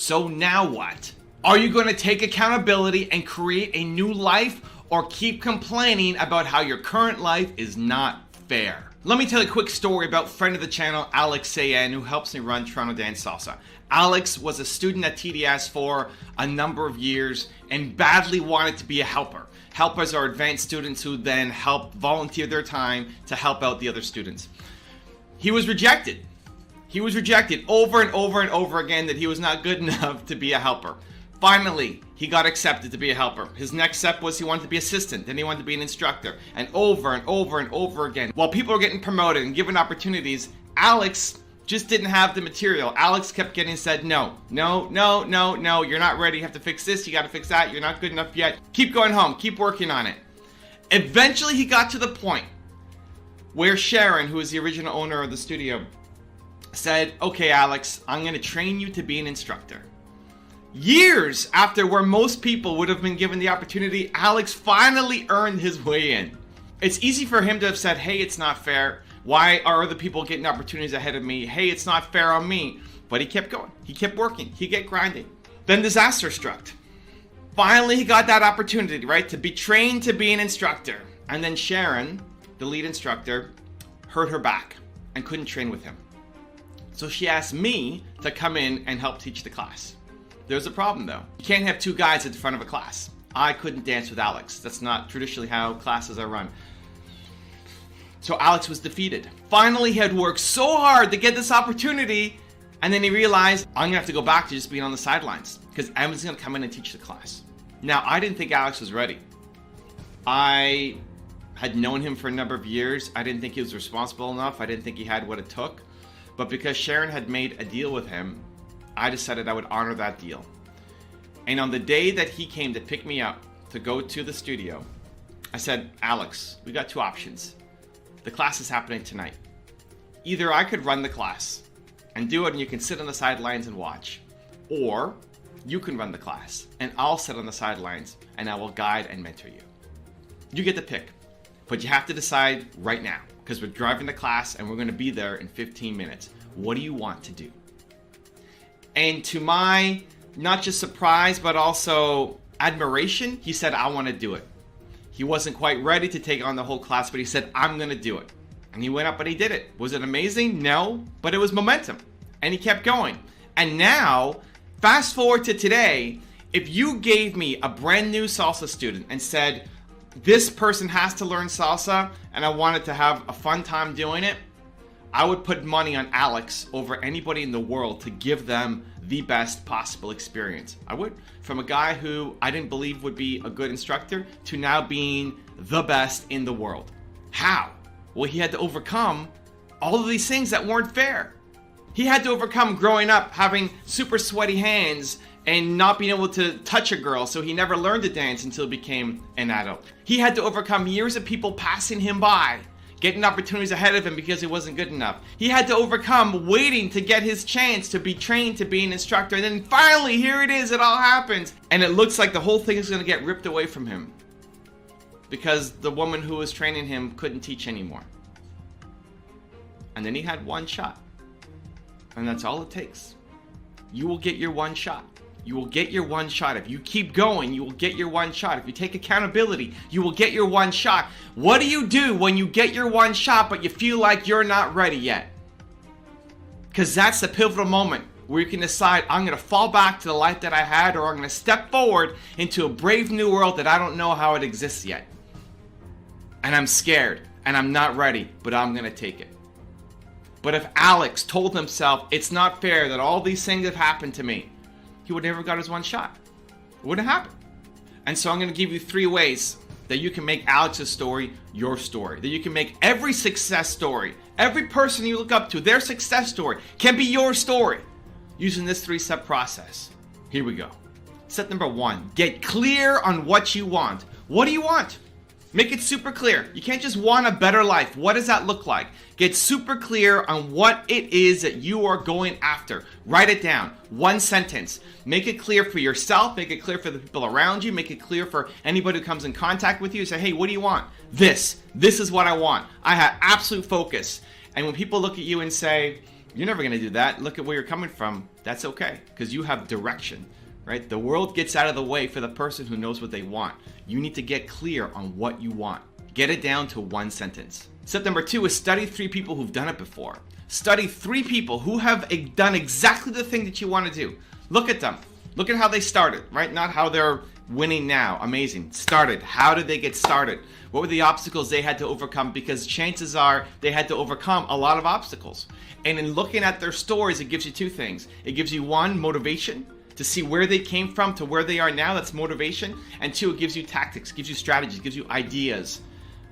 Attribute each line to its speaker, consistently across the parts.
Speaker 1: So now what? Are you going to take accountability and create a new life, or keep complaining about how your current life is not fair? Let me tell you a quick story about friend of the channel, Alex Sayen, who helps me run Toronto Dance Salsa. Alex was a student at TDS for a number of years and badly wanted to be a helper. Helpers are advanced students who then help volunteer their time to help out the other students. He was rejected. He was rejected over and over and over again that he was not good enough to be a helper. Finally, he got accepted to be a helper. His next step was he wanted to be assistant, then he wanted to be an instructor. And over and over and over again, while people were getting promoted and given opportunities, Alex just didn't have the material. Alex kept getting said, no, you're not ready, you have to fix this, you gotta fix that, you're not good enough yet. Keep going home, keep working on it. Eventually he got to the point where Sharon, who is the original owner of the studio, said, okay Alex, I'm gonna train you to be an instructor. Years after where most people would have been given the opportunity, Alex finally earned his way in. It's easy for him to have said, hey, it's not fair. Why are other people getting opportunities ahead of me? Hey, it's not fair on me. But he kept going. He kept working. He kept grinding. Then disaster struck. Finally, he got that opportunity, right? To be trained to be an instructor. And then Sharon, the lead instructor, hurt her back and couldn't train with him. So she asked me to come in and help teach the class. There's a problem though. You can't have two guys at the front of a class. I couldn't dance with Alex. That's not traditionally how classes are run. So Alex was defeated. Finally, he had worked so hard to get this opportunity, and then he realized, I'm gonna have to go back to just being on the sidelines because Emma's gonna come in and teach the class. Now, I didn't think Alex was ready. I had known him for a number of years. I didn't think he was responsible enough. I didn't think he had what it took. But because Sharon had made a deal with him, I decided I would honor that deal. And on the day that he came to pick me up to go to the studio, I said, Alex, we got two options. The class is happening tonight. Either I could run the class and do it and you can sit on the sidelines and watch, or you can run the class and I'll sit on the sidelines and I will guide and mentor you. You get to pick, but you have to decide right now because we're driving the class and we're going to be there in 15 minutes. What do you want to do? And to my not just surprise but also admiration, he said, I want to do it. He wasn't quite ready to take on the whole class, but he said, I'm going to do it. And he went up and he did it. Was it amazing? No, but it was momentum. And he kept going. And now, fast forward to today, if you gave me a brand new salsa student and said, this person has to learn salsa and I wanted to have a fun time doing it, I would put money on Alex over anybody in the world to give them the best possible experience. I would. From a guy who I didn't believe would be a good instructor to now being the best in the world. How? Well, he had to overcome all of these things that weren't fair. He had to overcome growing up having super sweaty hands and not being able to touch a girl, so he never learned to dance until he became an adult. He had to overcome years of people passing him by, getting opportunities ahead of him because he wasn't good enough. He had to overcome waiting to get his chance to be trained to be an instructor. And then finally, here it is, it all happens. And it looks like the whole thing is gonna get ripped away from him because the woman who was training him couldn't teach anymore. And then he had one shot. And that's all it takes. You will get your one shot. You will get your one shot. If you keep going, you will get your one shot. If you take accountability, you will get your one shot. What do you do when you get your one shot but you feel like you're not ready yet? Because that's the pivotal moment where you can decide, I'm going to fall back to the life that I had, or I'm going to step forward into a brave new world that I don't know how it exists yet. And I'm scared and I'm not ready, but I'm going to take it. But if Alex told himself, it's not fair that all these things have happened to me, he would never have got his one shot. It wouldn't happen. And so I'm going to give you 3 ways that you can make Alex's story your story. That you can make every success story, every person you look up to, their success story can be your story using this 3-step process. Here we go. Step number 1, get clear on what you want. What do you want? Make it super clear. You can't just want a better life. What does that look like? Get super clear on what it is that you are going after. Write it down. 1 sentence. Make it clear for yourself. Make it clear for the people around you. Make it clear for anybody who comes in contact with you. Say, hey, what do you want? This is what I want. I have absolute focus. And when people look at you and say, you're never going to do that, look at where you're coming from. That's okay, because you have direction, right? The world gets out of the way for the person who knows what they want. You need to get clear on what you want. Get it down to one sentence. Step number 2 is study 3 people who've done it before. Study 3 people who have done exactly the thing that you want to do. Look at them. Look at how they started, right? Not how they're winning now. Amazing. Started. How did they get started? What were the obstacles they had to overcome? Because chances are they had to overcome a lot of obstacles. And in looking at their stories, it gives you 2 things. It gives you 1, motivation to see where they came from to where they are now. That's motivation. And 2, it gives you tactics, gives you strategies, gives you ideas.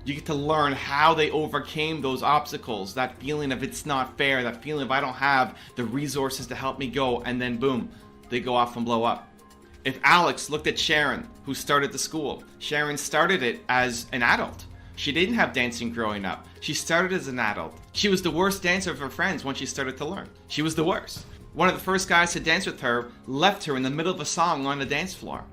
Speaker 1: You get to learn how they overcame those obstacles, that feeling of it's not fair, that feeling of I don't have the resources to help me go, and then boom, they go off and blow up. If Alex looked at Sharon, who started the school, Sharon started it as an adult. She didn't have dancing growing up. She started as an adult. She was the worst dancer of her friends when she started to learn. She was the worst. One of the first guys to dance with her left her in the middle of a song on the dance floor.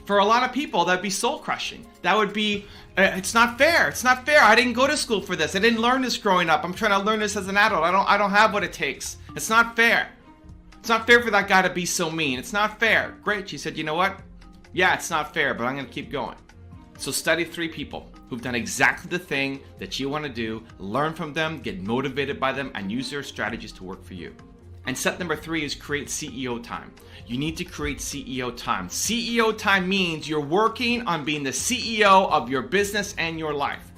Speaker 1: For a lot of people, that'd be soul crushing. That would be, it's not fair. It's not fair. I didn't go to school for this. I didn't learn this growing up. I'm trying to learn this as an adult. I don't have what it takes. It's not fair. It's not fair for that guy to be so mean. It's not fair. Great. She said, you know what? Yeah, it's not fair, but I'm going to keep going. So study 3 people who've done exactly the thing that you want to do. Learn from them, get motivated by them, and use their strategies to work for you. And step number 3 is create CEO time. You need to create CEO time. CEO time means you're working on being the CEO of your business and your life.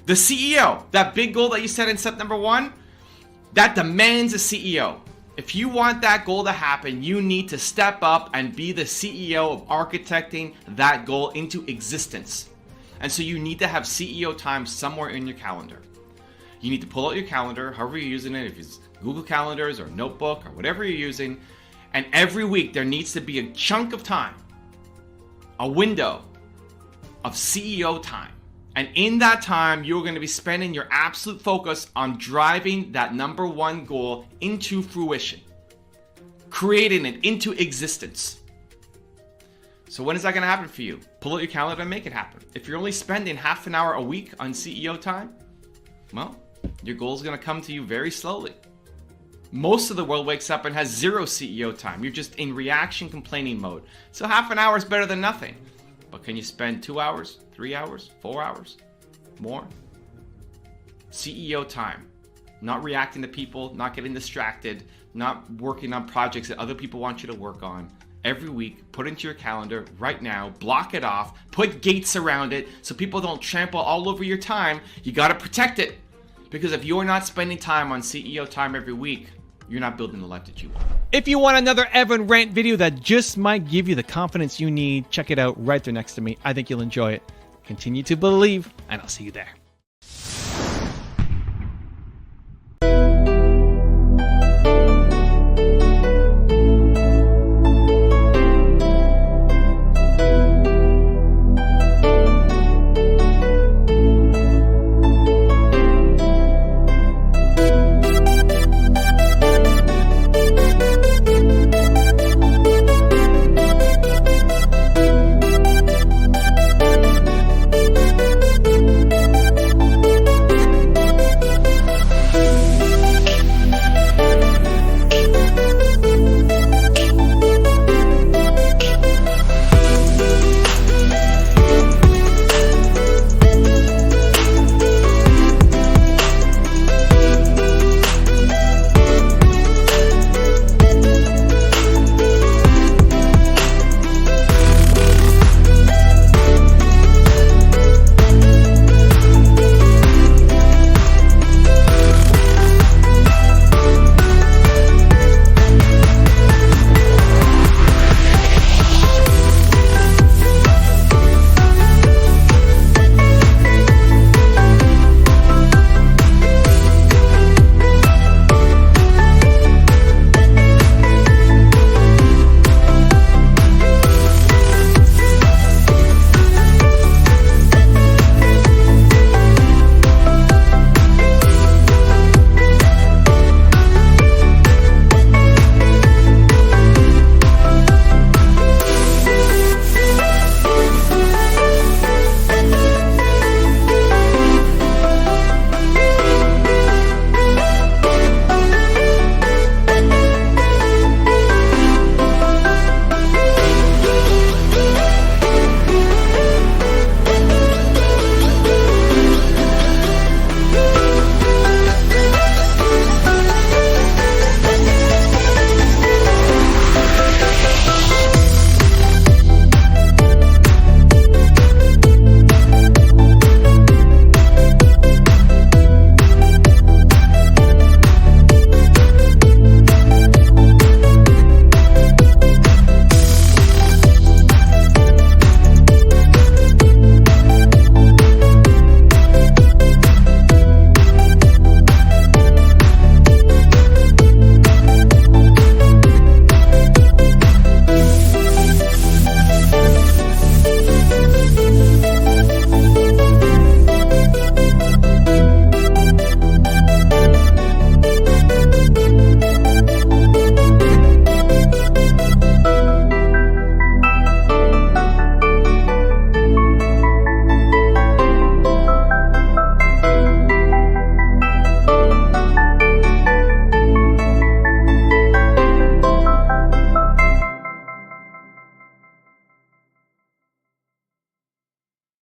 Speaker 1: The CEO, that big goal that you set in step number 1, that demands a CEO. If you want that goal to happen, you need to step up and be the CEO of architecting that goal into existence. And so you need to have CEO time somewhere in your calendar. You need to pull out your calendar, however you're using it, if it's Google Calendars or Notebook or whatever you're using, and every week there needs to be a chunk of time, a window of CEO time. And in that time, you're going to be spending your absolute focus on driving that number 1 goal into fruition, creating it into existence. So when is that going to happen for you? Pull out your calendar and make it happen. If you're only spending half an hour a week on CEO time, well, your goal is going to come to you very slowly. Most of the world wakes up and has 0 CEO time. You're just in reaction complaining mode. So half an hour is better than nothing. But can you spend 2 hours, 3 hours, 4 hours, more? CEO time. Not reacting to people, not getting distracted, not working on projects that other people want you to work on. Every week, put into your calendar right now, block it off, put gates around it so people don't trample all over your time. You got to protect it. Because if you're not spending time on CEO time every week, you're not building the life that you want. If you want another Evan Rant video that just might give you the confidence you need, check it out right there next to me. I think you'll enjoy it. Continue to believe, and I'll see you there.